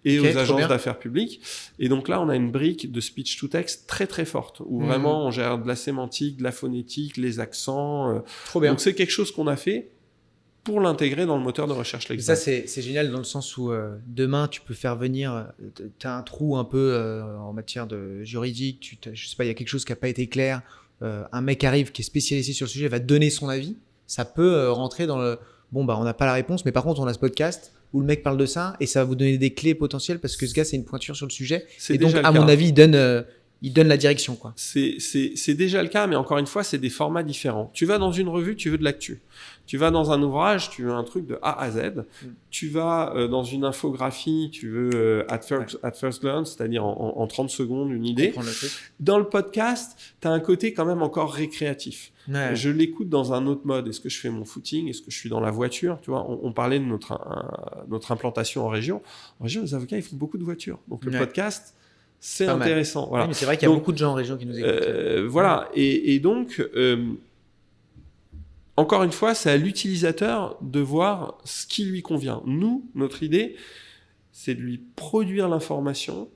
A: et aux agences d'affaires publiques. Et donc là, on a une brique de speech to text très très forte, où vraiment on gère de la sémantique, de la phonétique, les accents.
B: Trop bien.
A: Donc c'est quelque chose qu'on a fait pour l'intégrer dans le moteur de recherche Lexbase.
B: Ça, c'est génial dans le sens où demain, tu peux faire venir... tu as un trou un peu en matière de juridique, je sais pas, il y a quelque chose qui n'a pas été clair, un mec arrive qui est spécialisé sur le sujet, va te donner son avis. Ça peut rentrer dans le... Bon, bah, on n'a pas la réponse, mais par contre, on a ce podcast où le mec parle de ça et ça va vous donner des clés potentielles parce que ce gars, c'est une pointure sur le sujet. Et donc, à mon avis, il donne la direction, quoi.
A: C'est déjà le cas, mais encore une fois, c'est des formats différents. Tu vas dans une revue, tu veux de l'actu. Tu vas dans un ouvrage, tu veux un truc de A à Z. Tu vas dans une infographie, tu veux at first glance, c'est-à-dire en 30 secondes, une idée. Dans le podcast, tu as un côté quand même encore récréatif. Ouais. Je l'écoute dans un autre mode. Est-ce que je fais mon footing? Est-ce que je suis dans la voiture? Tu vois, on parlait de notre implantation en région. En région, les avocats, ils font beaucoup de voitures. Donc, le podcast, c'est intéressant. Voilà.
B: Oui, mais c'est vrai qu'il y a beaucoup de gens en région qui nous écoutent.
A: Voilà. Et donc, encore une fois, c'est à l'utilisateur de voir ce qui lui convient. Nous, notre idée, c'est de lui produire l'information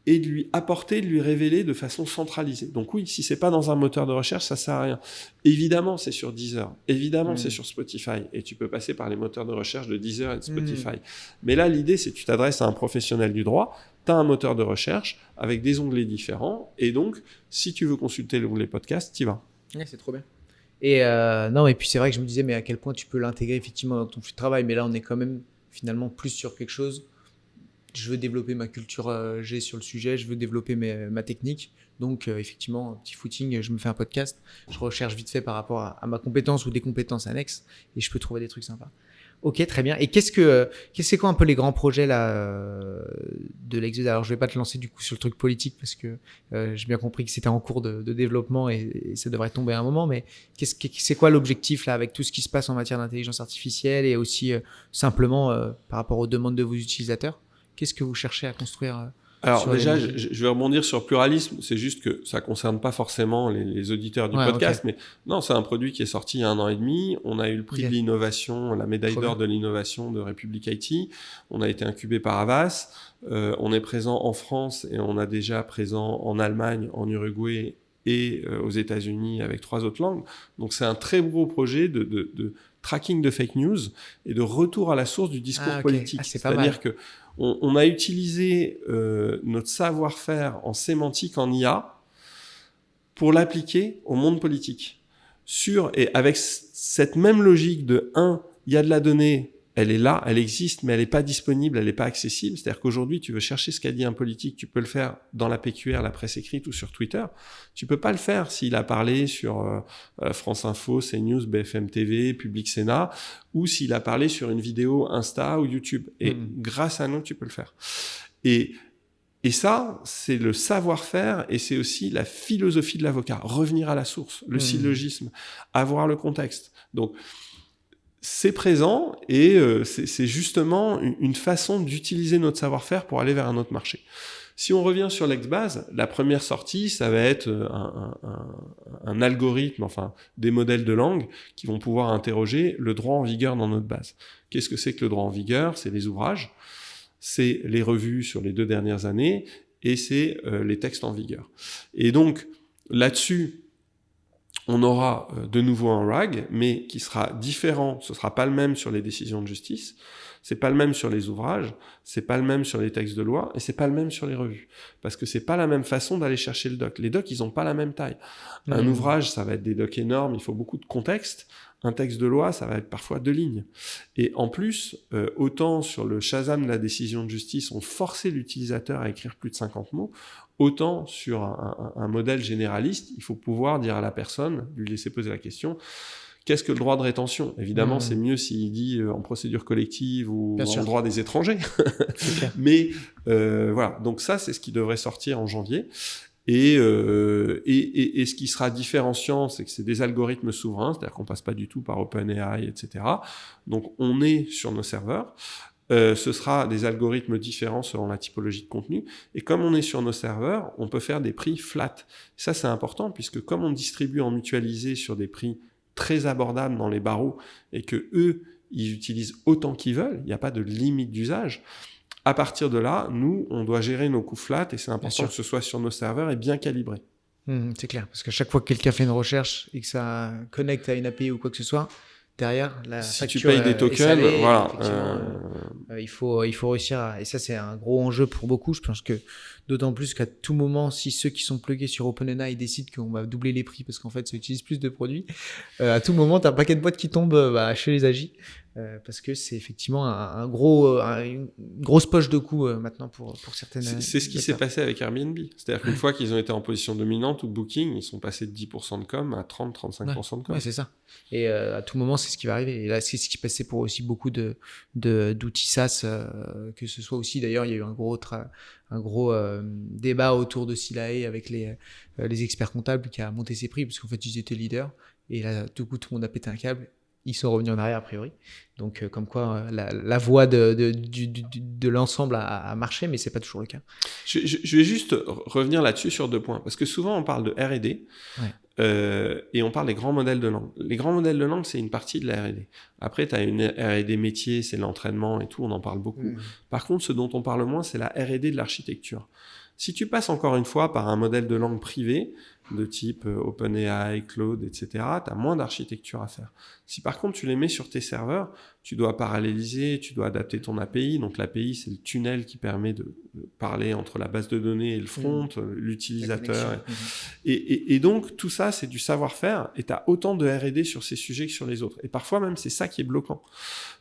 A: et de lui apporter, de lui révéler de façon centralisée. Donc oui, si c'est pas dans un moteur de recherche, ça sert à rien. Évidemment, c'est sur Deezer. Évidemment, c'est sur Spotify. Et tu peux passer par les moteurs de recherche de Deezer et de Spotify. Mais là, l'idée, c'est que tu t'adresses à un professionnel du droit, tu as un moteur de recherche avec des onglets différents. Et donc, si tu veux consulter l'onglet podcast, tu y vas.
B: Ouais, c'est trop bien. Et non, et puis c'est vrai que je me disais, mais à quel point tu peux l'intégrer effectivement dans ton flux de travail. Mais là, on est quand même finalement plus sur quelque chose. Je veux développer ma culture G sur le sujet, je veux développer ma technique. Donc, effectivement, un petit footing, je me fais un podcast, je recherche vite fait par rapport à ma compétence ou des compétences annexes et je peux trouver des trucs sympas. Ok, très bien. Et c'est quoi un peu les grands projets là de l'Exbase? Alors je vais pas te lancer du coup sur le truc politique parce que j'ai bien compris que c'était en cours de développement et ça devrait tomber à un moment. Mais c'est quoi l'objectif là avec tout ce qui se passe en matière d'intelligence artificielle et aussi simplement par rapport aux demandes de vos utilisateurs? Qu'est-ce que vous cherchez à construire
A: Alors
B: sur
A: déjà,
B: LNG?
A: je vais rebondir sur pluralisme. C'est juste que ça concerne pas forcément les auditeurs du
B: Ouais,
A: podcast,
B: ok.
A: mais non, c'est un produit qui est sorti il y a 1 an et demi. On a eu le prix
B: Ok.
A: de l'innovation, la médaille
B: Trop
A: d'or
B: bien.
A: de l'innovation de République IT. On a été incubé par Havas. On est présent en France et on a déjà présent en Allemagne, en Uruguay et aux États-Unis avec 3 autres langues. Donc c'est un très gros projet de tracking de fake news et de retour à la source du discours
B: Ah ok.
A: politique.
B: Ah c'est pas mal.
A: C'est-à-dire que on a utilisé notre savoir-faire en sémantique en IA pour l'appliquer au monde politique. Et avec cette même logique de il y a de la donnée, elle est là, elle existe, mais elle n'est pas disponible, elle n'est pas accessible. C'est-à-dire qu'aujourd'hui, tu veux chercher ce qu'a dit un politique, tu peux le faire dans la PQR, la presse écrite ou sur Twitter. Tu peux pas le faire s'il a parlé sur France Info, CNews, BFM TV, Public Sénat, ou s'il a parlé sur une vidéo Insta ou YouTube. Et grâce à nous, tu peux le faire. Et ça, c'est le savoir-faire et c'est aussi la philosophie de l'avocat. Revenir à la source, le syllogisme, avoir le contexte. Donc, c'est présent et c'est justement une façon d'utiliser notre savoir-faire pour aller vers un autre marché. Si on revient sur l'Exbase, la première sortie, ça va être un algorithme, enfin des modèles de langue qui vont pouvoir interroger le droit en vigueur dans notre base. Qu'est-ce que c'est que le droit en vigueur? C'est les ouvrages, c'est les revues sur les 2 dernières années et c'est les textes en vigueur. Et donc là-dessus, on aura de nouveau un RAG, mais qui sera différent. Ce sera pas le même sur les décisions de justice, c'est pas le même sur les ouvrages, c'est pas le même sur les textes de loi, et c'est pas le même sur les revues. Parce que c'est pas la même façon d'aller chercher le doc. Les docs, ils ont pas la même taille. Un ouvrage, ça va être des docs énormes, il faut beaucoup de contexte. Un texte de loi, ça va être parfois 2 lignes. Et en plus, autant sur le Shazam de la décision de justice, on forçait l'utilisateur à écrire plus de 50 mots, autant sur un modèle généraliste, il faut pouvoir dire à la personne, lui laisser poser la question, qu'est-ce que le droit de rétention? Évidemment, c'est mieux s'il dit en procédure collective ou en droit des étrangers. Mais voilà, donc ça, c'est ce qui devrait sortir en janvier. Et ce qui sera différenciant, c'est que c'est des algorithmes souverains, c'est-à-dire qu'on passe pas du tout par OpenAI, etc. Donc on est sur nos serveurs. Ce sera des algorithmes différents selon la typologie de contenu. Et comme on est sur nos serveurs, on peut faire des prix flat. Ça, c'est important, puisque comme on distribue en mutualisé sur des prix très abordables dans les barreaux, et que eux, ils utilisent autant qu'ils veulent, il n'y a pas de limite d'usage. À partir de là, nous, on doit gérer nos coûts flats, et c'est important que ce soit sur nos serveurs et bien calibré.
B: C'est clair, parce qu'à chaque fois que quelqu'un fait une recherche et que ça connecte à une API ou quoi que ce soit, derrière, la
A: si
B: facture
A: tu payes des tokens,
B: salée,
A: voilà.
B: Il faut réussir et ça, c'est un gros enjeu pour beaucoup. Je pense que d'autant plus qu'à tout moment, si ceux qui sont plugués sur OpenAI décident qu'on va doubler les prix parce qu'en fait, ça utilise plus de produits, à tout moment, tu as un paquet de boîtes qui tombe chez les agis. Parce que c'est effectivement une grosse poche de coûts maintenant pour certaines.
A: C'est ce qui s'est passé avec Airbnb. C'est-à-dire qu'une fois qu'ils ont été en position dominante ou Booking, ils sont passés de 10% de com à 30-35% de com.
B: Ouais, c'est ça. Et à tout moment, c'est ce qui va arriver. Et là, c'est ce qui passait pour aussi beaucoup d'outils SaaS, que ce soit aussi, d'ailleurs, il y a eu un gros débat autour de Silae avec les experts comptables qui a monté ses prix parce qu'en fait, ils étaient leaders. Et là, du coup, tout le monde a pété un câble. Ils sont revenus en arrière a priori. Donc, comme quoi, la voie de l'ensemble a marché, mais c'est pas toujours le cas.
A: Je vais juste revenir là-dessus sur 2 points. Parce que souvent, on parle de R&D et on parle des grands modèles de langue. Les grands modèles de langue, c'est une partie de la R&D. Après, tu as une R&D métier, c'est l'entraînement et tout, on en parle beaucoup. Par contre, ce dont on parle moins, c'est la R&D de l'architecture. Si tu passes encore une fois par un modèle de langue privé, de type OpenAI, Claude, etc., tu as moins d'architecture à faire. Si par contre tu les mets sur tes serveurs, tu dois paralléliser, tu dois adapter ton API. Donc l'API, c'est le tunnel qui permet de parler entre la base de données et le front, l'utilisateur. Et donc tout ça, c'est du savoir-faire et tu as autant de R&D sur ces sujets que sur les autres. Et parfois même, c'est ça qui est bloquant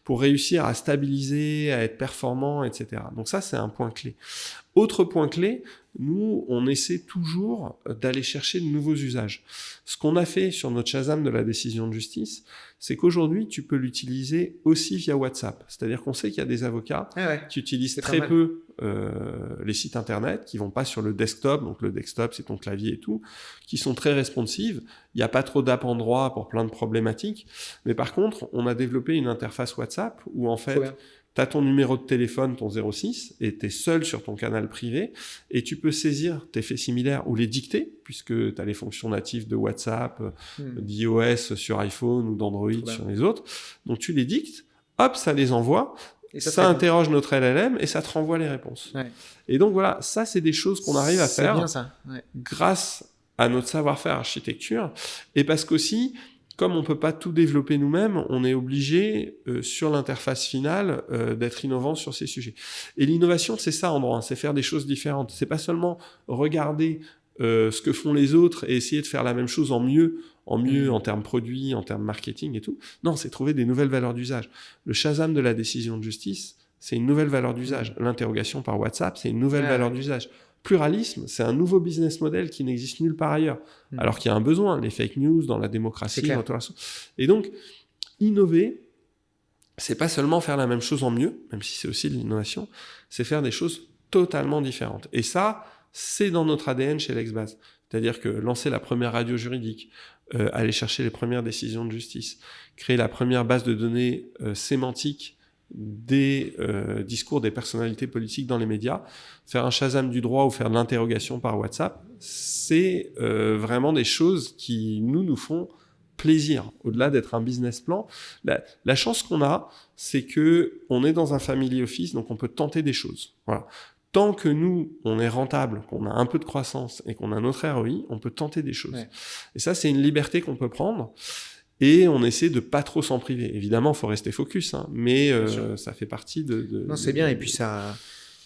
A: pour réussir à stabiliser, à être performant, etc. Donc ça, c'est un point clé. Autre point clé, nous, on essaie toujours d'aller chercher de nouveaux usages. Ce qu'on a fait sur notre Shazam de la décision de justice, c'est qu'aujourd'hui, tu peux l'utiliser aussi via WhatsApp. C'est-à-dire qu'on sait qu'il y a des avocats qui utilisent très peu les sites internet, qui vont pas sur le desktop, donc le desktop, c'est ton clavier et tout, qui sont très responsives. Il n'y a pas trop d'app en droit pour plein de problématiques. Mais par contre, on a développé une interface WhatsApp où en fait, tu as ton numéro de téléphone, ton 06, et tu es seul sur ton canal privé, et tu peux saisir tes faits similaires ou les dicter, puisque tu as les fonctions natives de WhatsApp, d'iOS sur iPhone ou d'Android sur les autres. Donc tu les dictes, hop, ça les envoie, et ça interroge notre LLM, et ça te renvoie les réponses. Et donc voilà, ça c'est des choses qu'on arrive à faire
B: bien, ça.
A: grâce à notre savoir-faire architecture, et parce qu'aussi, comme on peut pas tout développer nous-mêmes, on est obligé, sur l'interface finale, d'être innovant sur ces sujets. Et l'innovation, c'est ça en droit, c'est faire des choses différentes. C'est pas seulement regarder ce que font les autres et essayer de faire la même chose en mieux en termes produits, en termes marketing et tout. Non, c'est trouver des nouvelles valeurs d'usage. Le Shazam de la décision de justice, c'est une nouvelle valeur d'usage. L'interrogation par WhatsApp, c'est une nouvelle valeur d'usage. Pluralisme, c'est un nouveau business model qui n'existe nulle part ailleurs. Alors qu'il y a un besoin, les fake news, dans la démocratie, l'autorisation. Et donc, innover, c'est pas seulement faire la même chose en mieux, même si c'est aussi de l'innovation, c'est faire des choses totalement différentes. Et ça, c'est dans notre ADN chez Lexbase. C'est-à-dire que lancer la première radio juridique, aller chercher les premières décisions de justice, créer la première base de données sémantique des discours des personnalités politiques dans les médias, faire un Shazam du droit ou faire de l'interrogation par WhatsApp, c'est vraiment des choses qui nous font plaisir, au-delà d'être un business plan. La chance qu'on a, c'est que on est dans un family office, donc on peut tenter des choses. Voilà. Tant que nous, on est rentable, qu'on a un peu de croissance et qu'on a notre ROI, on peut tenter des choses. Et ça, c'est une liberté qu'on peut prendre. Et on essaie de pas trop s'en priver. Évidemment, faut rester focus, hein, mais ça fait partie de
B: non, c'est bien. Et puis ça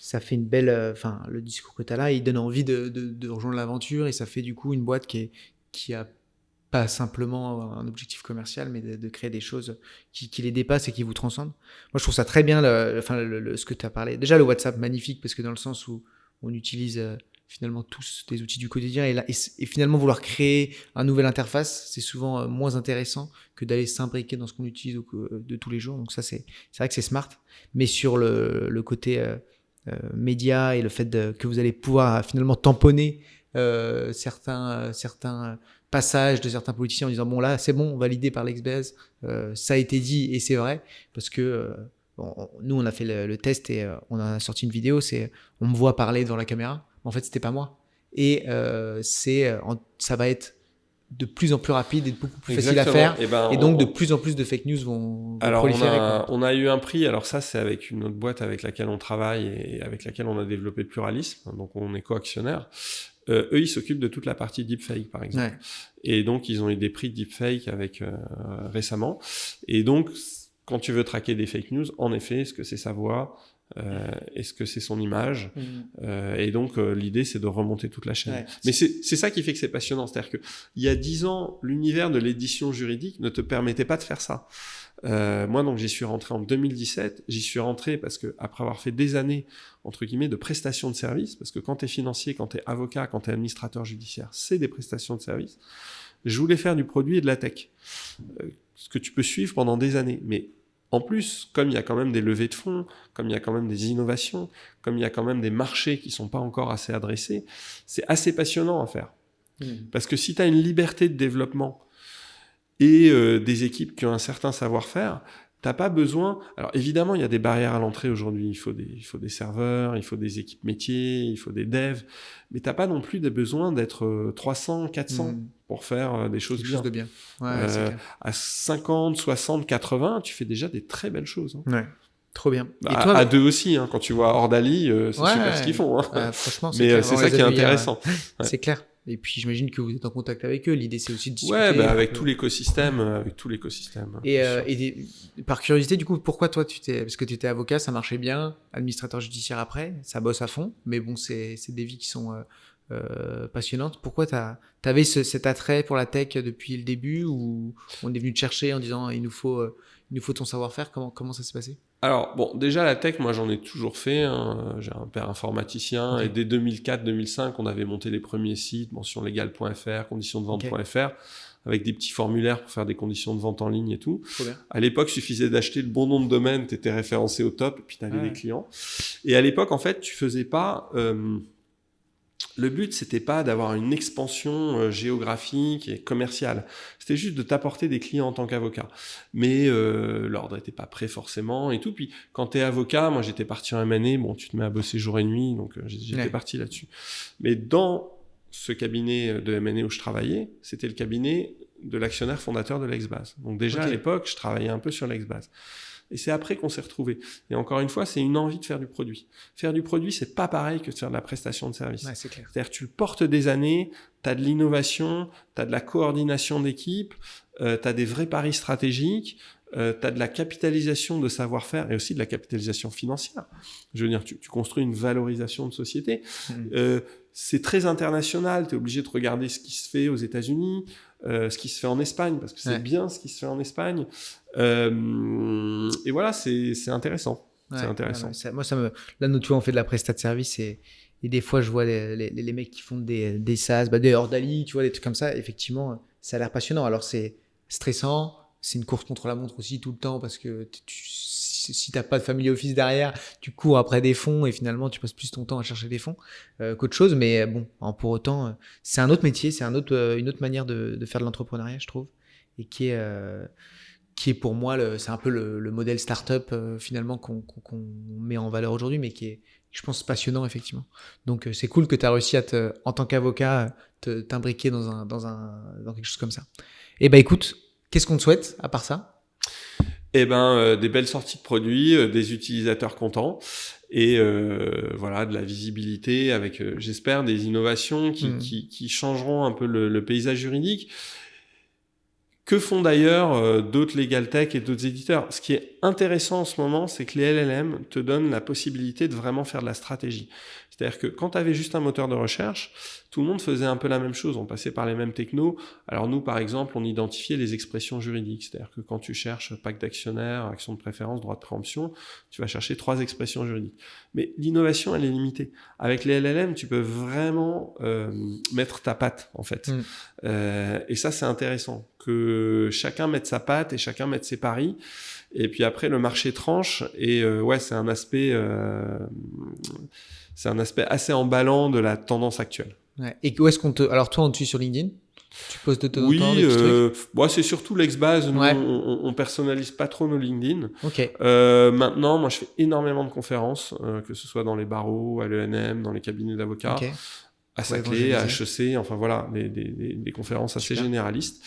B: fait une belle. Enfin, le discours que tu as là, il donne envie de rejoindre l'aventure, et ça fait du coup une boîte qui a pas simplement un objectif commercial, mais de créer des choses qui les dépassent et qui vous transcendent. Moi, je trouve ça très bien, ce que tu as parlé. Déjà, le WhatsApp, magnifique, parce que dans le sens où on utilise finalement tous des outils du quotidien, et finalement vouloir créer un nouvel interface, c'est souvent moins intéressant que d'aller s'imbriquer dans ce qu'on utilise de tous les jours. Donc ça, c'est vrai que c'est smart. Mais sur le côté média et le fait que vous allez pouvoir finalement tamponner certains passages de certains politiciens en disant bon là c'est bon, validé par Lexbase, ça a été dit et c'est vrai, parce que nous on a fait le test et on a sorti une vidéo, on me voit parler devant la caméra, en fait c'était pas moi, et ça va être de plus en plus rapide et beaucoup plus facile à faire, et donc de plus en plus de fake news vont proliférer.
A: On a eu un prix, alors ça c'est avec une autre boîte avec laquelle on travaille et avec laquelle on a développé le pluralisme, donc on est co-actionnaire. Eux, ils s'occupent de toute la partie deepfake, par exemple. Et donc, ils ont eu des prix de deepfake récemment. Et donc, quand tu veux traquer des fake news, en effet, est-ce que c'est sa voix, est-ce que c'est son image, et donc, l'idée, c'est de remonter toute la chaîne. Mais c'est ça qui fait que c'est passionnant. C'est-à-dire que il y a 10 ans, l'univers de l'édition juridique ne te permettait pas de faire ça. Moi, donc, j'y suis rentré en 2017. J'y suis rentré parce que, après avoir fait des années, entre guillemets, de prestations de services, parce que quand t'es financier, quand t'es avocat, quand t'es administrateur judiciaire, c'est des prestations de services. Je voulais faire du produit et de la tech. Ce que tu peux suivre pendant des années. Mais, en plus, comme il y a quand même des levées de fonds, comme il y a quand même des innovations, comme il y a quand même des marchés qui sont pas encore assez adressés, c'est assez passionnant à faire. Parce que si t'as une liberté de développement, et des équipes qui ont un certain savoir-faire, t'as pas besoin... Alors évidemment, il y a des barrières à l'entrée aujourd'hui, il faut des serveurs, il faut des équipes métiers, il faut des devs, mais t'as pas non plus des besoins d'être 300, 400 pour faire des choses bien.
B: Chose de bien. C'est clair.
A: À 50, 60, 80, tu fais déjà des très belles choses.
B: Ouais. Trop bien.
A: Et toi, à deux aussi, hein, quand tu vois Ordali, c'est super ce qu'ils font. Hein.
B: Franchement,
A: mais c'est ça qui est intéressant.
B: C'est clair. Et puis j'imagine que vous êtes en contact avec eux. L'idée c'est aussi de discuter.
A: Avec tout l'écosystème,
B: Et par curiosité, du coup, pourquoi toi parce que tu étais avocat, ça marchait bien, administrateur judiciaire après, ça bosse à fond, mais bon, c'est des vies qui sont passionnantes. Pourquoi t'avais cet attrait pour la tech depuis le début, ou on est venu te chercher en disant il nous faut ton savoir-faire? Comment ça s'est passé?
A: Alors, bon, déjà, la tech, moi, j'en ai toujours fait. Hein. J'ai un père informaticien. Et dès 2004-2005, on avait monté les premiers sites, mentionlégale.fr, conditionsdevente.fr, avec des petits formulaires pour faire des conditions de vente en ligne et tout. À l'époque, il suffisait d'acheter le bon nom de domaine, tu étais référencé au top, et puis tu avais des clients. Et à l'époque, en fait, tu faisais pas... Le but, c'était pas d'avoir une expansion géographique et commerciale. C'était juste de t'apporter des clients en tant qu'avocat. Mais l'ordre n'était pas prêt forcément et tout. Puis quand tu es avocat, moi j'étais parti en M&A, bon, tu te mets à bosser jour et nuit, donc j'étais parti là-dessus. Mais dans ce cabinet de M&A où je travaillais, c'était le cabinet de l'actionnaire fondateur de Lexbase. Donc déjà à l'époque, je travaillais un peu sur Lexbase. Et c'est après qu'on s'est retrouvés. Et encore une fois, c'est une envie de faire du produit. Faire du produit, c'est pas pareil que de faire de la prestation de service.
B: Ouais, c'est clair.
A: C'est-à-dire que tu le portes des années, tu as de l'innovation, tu as de la coordination d'équipe, tu as des vrais paris stratégiques, tu as de la capitalisation de savoir-faire et aussi de la capitalisation financière. Je veux dire, tu construis une valorisation de société. C'est très international, tu es obligé de regarder ce qui se fait aux États-Unis, ce qui se fait en Espagne, parce que c'est bien ce qui se fait en Espagne. Et voilà, c'est intéressant. C'est intéressant.
B: Moi, là, nous, tu vois, on fait de la prestat de service et des fois, je vois les mecs qui font des SaaS, des Ordali, tu vois, des trucs comme ça. Effectivement, ça a l'air passionnant. Alors, c'est stressant. C'est une course contre la montre aussi tout le temps parce que si t'as pas de family office derrière, tu cours après des fonds et finalement tu passes plus ton temps à chercher des fonds qu'autre chose. Mais bon, pour autant, c'est un autre métier, c'est une autre manière de faire de l'entrepreneuriat, je trouve, et qui est pour moi, c'est un peu le modèle startup finalement qu'on met en valeur aujourd'hui, mais qui est, je pense, passionnant effectivement. Donc c'est cool que tu as réussi en tant qu'avocat, t'imbriquer dans quelque chose comme ça. Et écoute, qu'est-ce qu'on te souhaite à part ça?
A: Eh ben, des belles sorties de produits, des utilisateurs contents et voilà, de la visibilité avec, j'espère, des innovations qui changeront un peu le paysage juridique. Que font d'ailleurs d'autres legal tech et d'autres éditeurs? Ce qui est intéressant en ce moment, c'est que les LLM te donnent la possibilité de vraiment faire de la stratégie. C'est-à-dire que quand tu avais juste un moteur de recherche, tout le monde faisait un peu la même chose, on passait par les mêmes technos. Alors nous, par exemple, on identifiait les expressions juridiques. C'est-à-dire que quand tu cherches pacte d'actionnaire, action de préférence, droit de préemption, tu vas chercher 3 expressions juridiques. Mais l'innovation, elle est limitée. Avec les LLM, tu peux vraiment mettre ta patte, en fait. Et ça, c'est intéressant. Que chacun mette sa patte et chacun mette ses paris. Et puis après, le marché tranche. Et ouais, c'est un aspect assez emballant de la tendance actuelle.
B: Ouais. Et où est-ce qu'on te... Alors toi, on te suit sur LinkedIn? Tu postes de temps en temps des petits trucs?
A: Bon, c'est surtout Lexbase. Nous, on personnalise pas trop nos LinkedIn.
B: Okay.
A: Maintenant, moi, je fais énormément de conférences, que ce soit dans les barreaux, à l'ENM, dans les cabinets d'avocats, à Saclay, à HEC, enfin voilà, des conférences assez généralistes.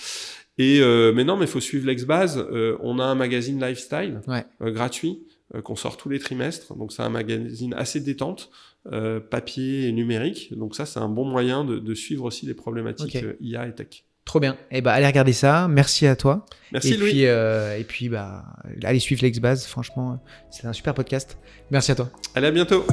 A: Et mais non, mais il faut suivre Lexbase. On a un magazine lifestyle gratuit qu'on sort tous les trimestres. Donc c'est un magazine assez détente, papier et numérique. Donc ça, c'est un bon moyen de suivre aussi les problématiques IA et tech.
B: Trop bien. Et allez regarder ça. Merci à toi.
A: Merci Louis.
B: Et puis allez suivre Lexbase. Franchement, c'est un super podcast. Merci à toi.
A: Allez, à bientôt.